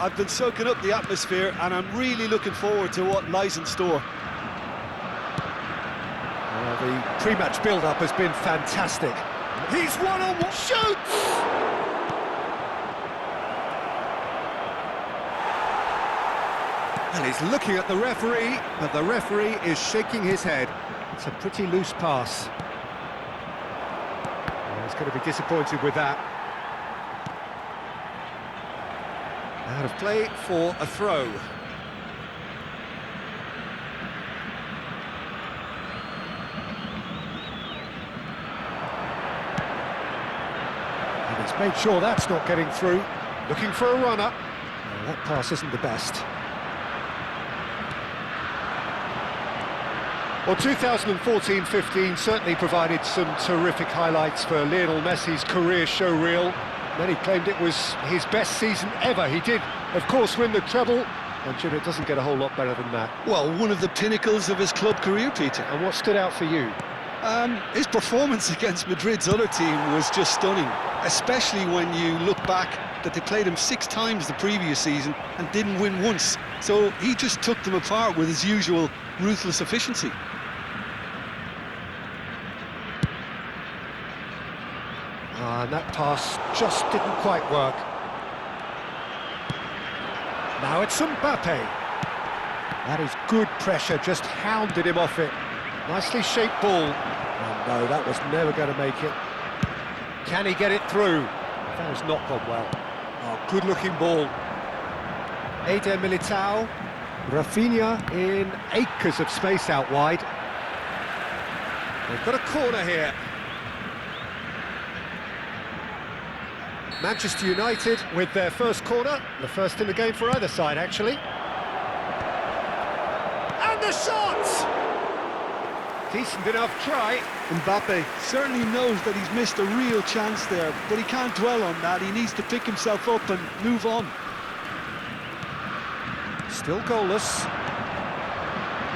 I've been soaking up the atmosphere and I'm really looking forward to what lies in store. The pre-match build-up has been fantastic. He's one-on-one, shoots! And he's looking at the referee, but the referee is shaking his head. It's a pretty loose pass. Well, he's going to be disappointed with that. Out of play for a throw. And he's made sure that's not getting through. Looking for a runner. Oh, that pass isn't the best. Well, 2014-15 certainly provided some terrific highlights for Lionel Messi's career showreel. Many claimed it was his best season ever. He did, of course, win the treble, and Jim, it doesn't get a whole lot better than that. Well, one of the pinnacles of his club career, Peter. And what stood out for you? His performance against Madrid's other team was just stunning, especially when you look back that they played him 6 times the previous season and didn't win once. So he just took them apart with his usual ruthless efficiency. And that pass just didn't quite work. Now it's Mbappe. That is good pressure, just hounded him off it. Nicely shaped ball. Oh no, that was never going to make it. Can he get it through? That has not gone well. Oh, good looking ball. Eder Militao. Rafinha in acres of space out wide. They've got a corner here. Manchester United with their first corner, the first in the game for either side, actually. And the shot! Decent enough try. Mbappe certainly knows that he's missed a real chance there, but he can't dwell on that. He needs to pick himself up and move on. Still goalless.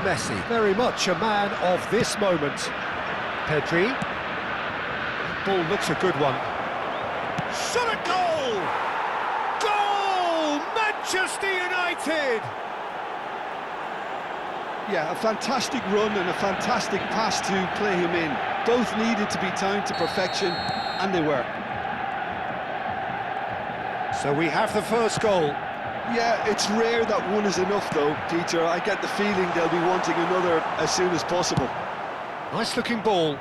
Messi, very much a man of this moment. Pedri. Ball looks a good one. Shot a goal! Goal! Manchester United! Yeah, a fantastic run and a fantastic pass to play him in. Both needed to be timed to perfection, and they were. So we have the first goal. Yeah, it's rare that one is enough though, Peter. I get the feeling they'll be wanting another as soon as possible. Nice looking ball.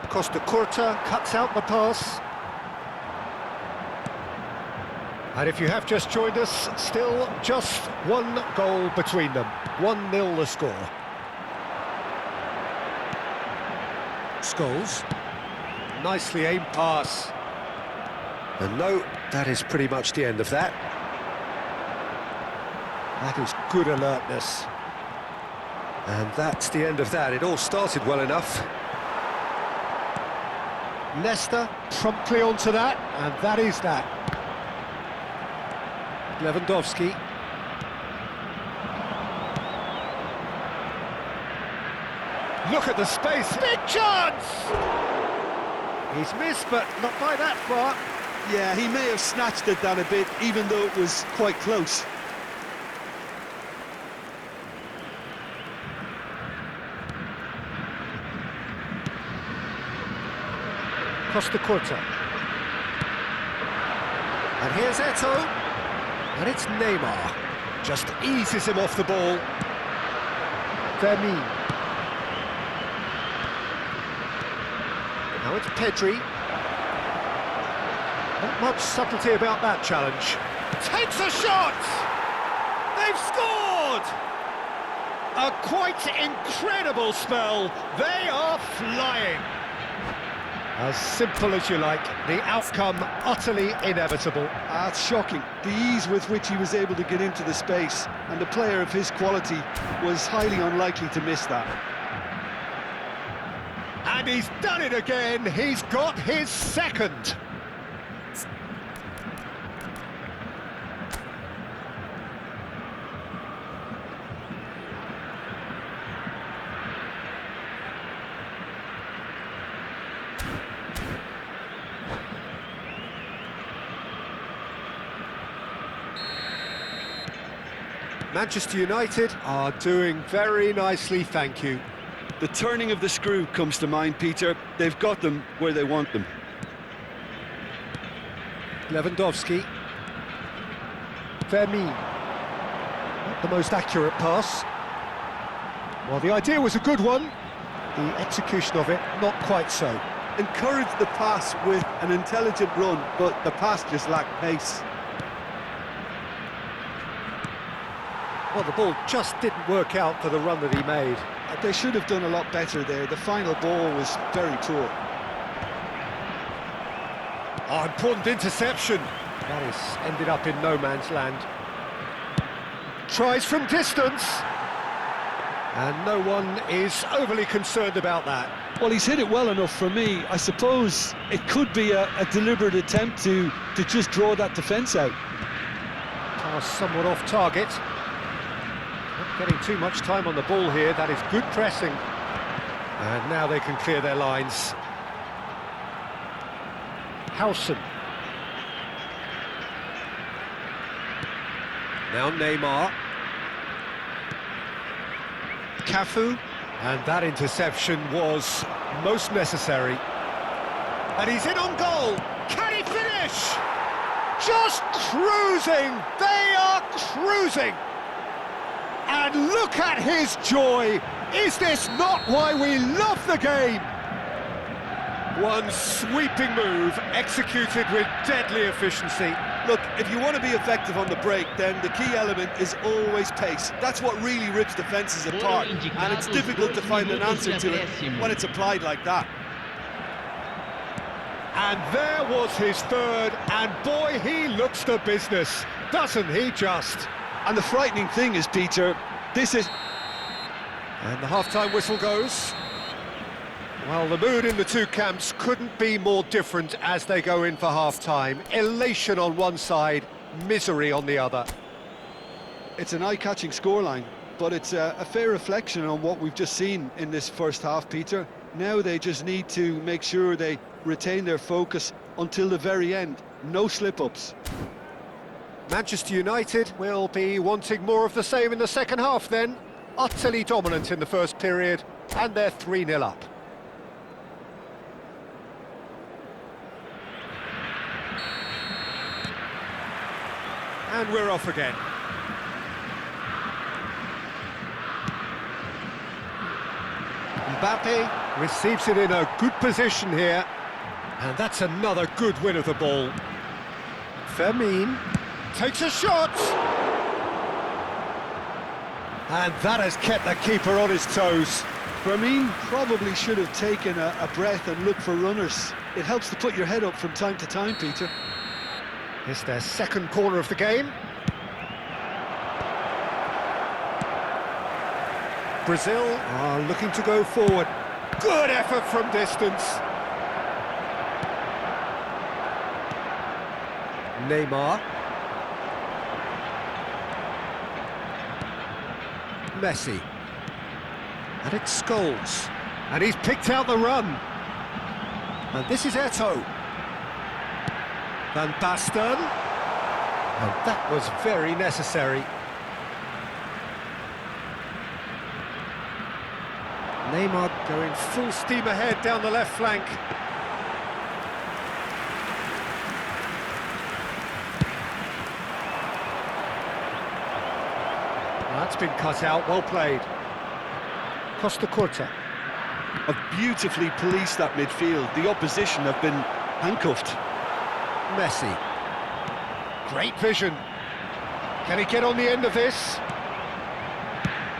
Costa Curta cuts out the pass. And if you have just joined us, still just one goal between them. 1-0 the score. Scholes. Nicely aimed pass. And no, that is pretty much the end of that. That is good alertness. And that's the end of that. It all started well enough. Nesta promptly onto that, and that is that. Lewandowski. Look at the space, big chance! He's missed, but not by that far. Yeah, he may have snatched it down a bit, even though it was quite close. Costa Curta. And here's Eto'o. And it's Neymar. Just eases him off the ball. Vermin. Now it's Pedri. Not much subtlety about that challenge. Takes a shot! They've scored! A quite incredible spell. They are flying. As simple as you like, the outcome utterly inevitable. That's shocking. The ease with which he was able to get into the space, and a player of his quality was highly unlikely to miss that. And he's done it again. He's got his second. Manchester United are doing very nicely, thank you. The turning of the screw comes to mind, Peter. They've got them where they want them. Lewandowski. Vermeer. Not the most accurate pass. Well, the idea was a good one. The execution of it, not quite so. Encouraged the pass with an intelligent run, but the pass just lacked pace. Well, the ball just didn't work out for the run that he made. They should have done a lot better there. The final ball was very poor. Oh, important interception. That has ended up in no man's land. Tries from distance. And no one is overly concerned about that. Well, he's hit it well enough for me. I suppose it could be a deliberate attempt to just draw that defence out. Pass somewhat off target. Not getting too much time on the ball here. That is good pressing. And now they can clear their lines. Howson. Now Neymar. Cafu. And that interception was most necessary. And he's in on goal. Can he finish? Just cruising. They are cruising. And look at his joy. Is this not why we love the game? One sweeping move, executed with deadly efficiency. Look, if you want to be effective on the break, then the key element is always pace. That's what really rips defences apart, and it's difficult to find an answer to it when it's applied like that. And there was his third, and boy, he looks the business, doesn't he just? And the frightening thing is, Peter, this is... And the half-time whistle goes. Well, the mood in the two camps couldn't be more different as they go in for half-time. Elation on one side, misery on the other. It's an eye-catching scoreline, but it's a fair reflection on what we've just seen in this first half, Peter. Now they just need to make sure they retain their focus until the very end. No slip-ups. Manchester United will be wanting more of the same in the second half then. Utterly dominant in the first period, and they're 3-0 up. And we're off again. Mbappe receives it in a good position here. And that's another good win of the ball. Firmino takes a shot. And that has kept the keeper on his toes. Firmino probably should have taken a breath and looked for runners. It helps to put your head up from time to time, Peter. It's their second corner of the game. Brazil are looking to go forward. Good effort from distance. Neymar. Messi. And it's Scholes. And he's picked out the run. And this is Eto'o. Van Basten. And that was very necessary. Neymar going full steam ahead down the left flank. That's been cut out, well played. Costa Curta. Have beautifully policed that midfield. The opposition have been handcuffed. Messi. Great vision. Can he get on the end of this?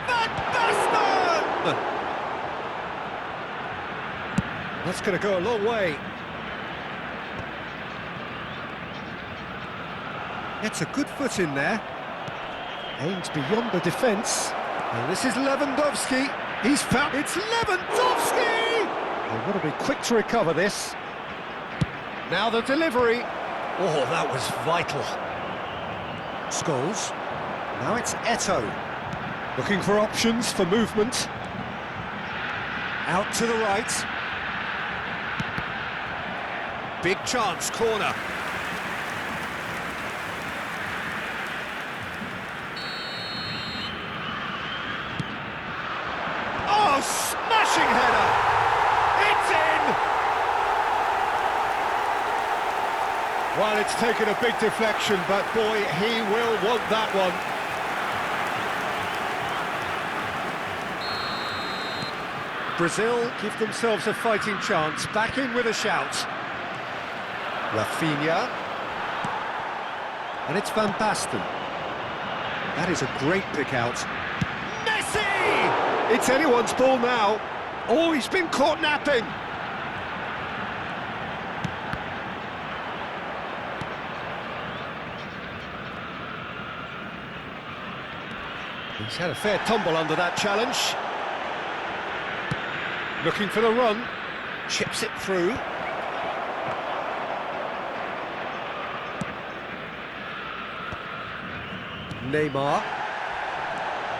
Van Basten! That's going to go a long way. It's a good foot in there. Aims beyond the defence. And this is Lewandowski. He's found... It's Lewandowski! They want to be quick to recover this. Now the delivery. Oh, that was vital. Scholes. Now it's Eto'o. Looking for options for movement. Out to the right. Big chance, corner. It's taken a big deflection, but boy, he will want that one. Brazil give themselves a fighting chance, back in with a shout. Rafinha. And it's Van Basten. That is a great pick out. Messi! It's anyone's ball now. Oh, he's been caught napping. He's had a fair tumble under that challenge. Looking for the run. Chips it through. Neymar.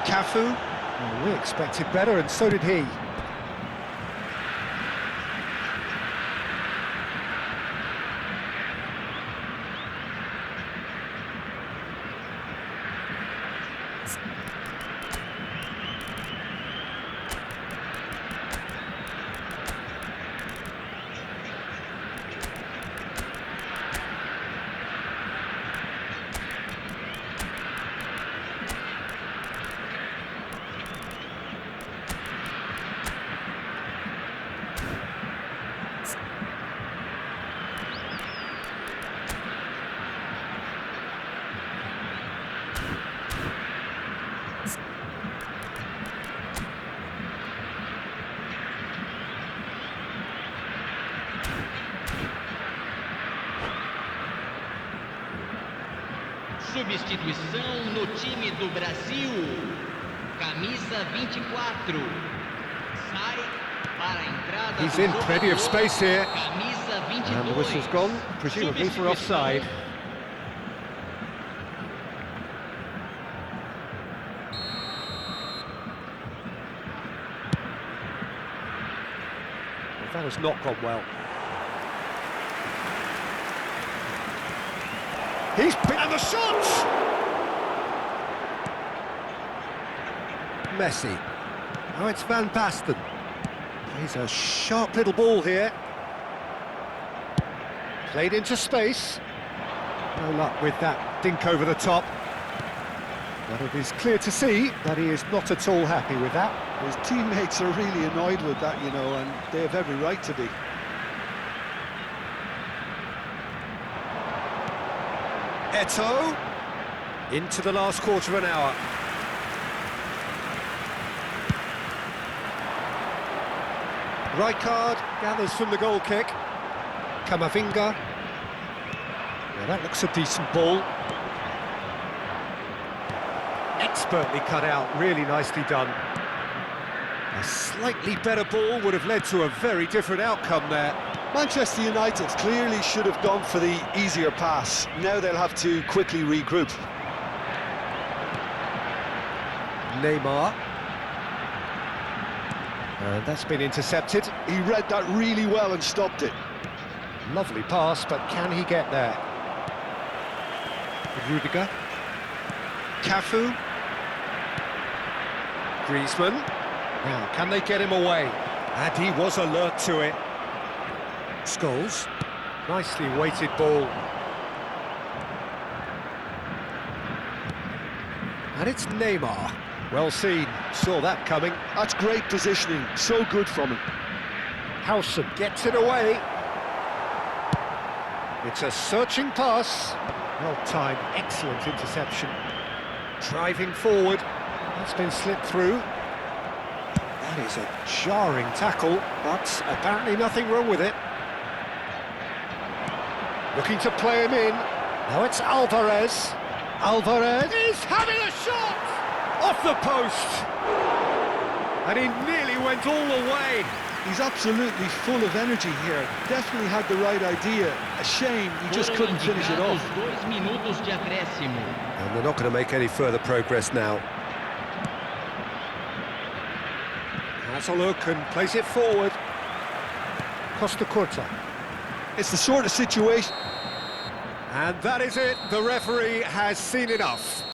Cafu. Oh, we expected better, and so did he. Substituição no time do Brasil. Camisa 24. Sai para a entrada. He's in plenty of space here. Camisa 22. And the whistle's gone, presumably for offside. Well, that has not gone well. He's and the shot! Messi. Oh, it's Van Basten. Plays a sharp little ball here. Played into space. No luck with that dink over the top. But it is clear to see that he is not at all happy with that. His teammates are really annoyed with that, you know, and they have every right to be. Eto'o, into the last quarter of an hour. Rijkaard gathers from the goal kick. Camavinga. Yeah, that looks a decent ball. Expertly cut out, really nicely done. A slightly better ball would have led to a very different outcome there. Manchester United clearly should have gone for the easier pass. Now they'll have to quickly regroup. Neymar. And that's been intercepted. He read that really well and stopped it. Lovely pass, but can he get there? Rudiger. Cafu. Griezmann. Now, can they get him away? And he was alert to it. Scholes. Nicely weighted ball. And it's Neymar. Well seen. Saw that coming. That's great positioning. So good from him. Howson gets it away. It's a searching pass. Well timed. Excellent interception. Driving forward. That's been slipped through. That is a jarring tackle, but apparently nothing wrong with it. Looking to play him in. Now it's Alvarez. Alvarez is having a shot! Off the post! And he nearly went all the way. He's absolutely full of energy here. Definitely had the right idea. A shame he just couldn't finish it off. 2 minutos de acréscimo. And they're not going to make any further progress now. Has a look and plays it forward. Costa Curta. It's the sort of situation... And that is it. The referee has seen enough.